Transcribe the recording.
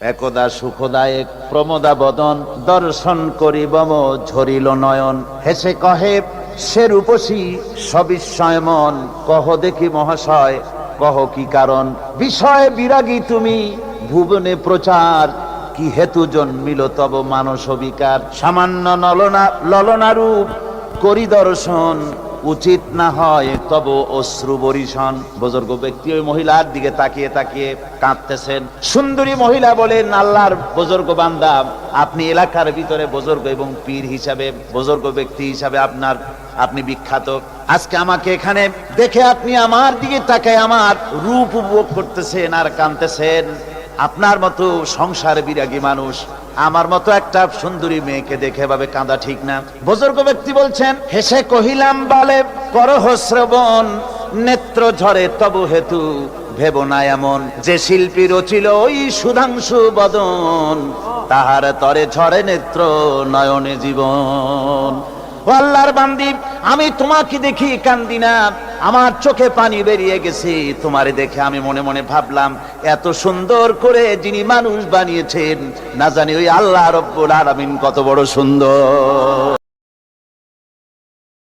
একদা সুখদায়ক প্রমোদা বদন দর্শন করি বম ঝরিল নয়ন, হেসে কহে সে রূপসী সবিস্ময় মন, কহ দেখি মহাশয় কহ কি কারণ, বিষয় বিরাগী তুমি ভুবনে প্রচার, কি হেতু জন্মিল তব মানস বিকার, সামান্য ললনা রূপ করি দর্শন, উচিত না হয় তব অশ্রু বরিশন। বুজুর্গ ব্যক্তি ওই মহিলার দিকে তাকিয়ে তাকিয়ে কাঁদতেছেন। সুন্দরী মহিলা বলেন, আল্লাহর বুজুর্গ বান্দা, আপনি এলাকার ভিতরে বুজুর্গ এবং পীর হিসাবে, বুজুর্গ ব্যক্তি হিসাবে আপনি বিখ্যাত। আজকে আমাকে এখানে দেখে আপনি আমার দিকে তাকায় আমার রূপ উপভোগ করতেছেন আর কাঁদতেছেন। আপনার মতো সংসার বিরাগী মানুষ আমার মতো একটা সুন্দরী মেয়েকে দেখে ভাবে কাঁদা ঠিক না। বুজুর্গ ব্যক্তি বলছেন, হেসে কহিলাম বলে করহ শ্রবণ, নেত্র ঝরে তব হেতু ভেব না এমন, যে শিল্পী রচিল ওই সুধাংশু বদন, তাহার তরে ঝরে নেত্র নয়নে জীবন। ও আল্লাহর বান্দি, আমি তোমাকে দেখি কান্দি না, আমার চোখে পানি বেরিয়ে গেছে। তোমারে দেখে আমি মনে মনে ভাবলাম, এত সুন্দর করে যিনি মানুষ বানিয়েছেন না জানি ওই আল্লাহ রব্বুল আলামিন কত বড় সুন্দর।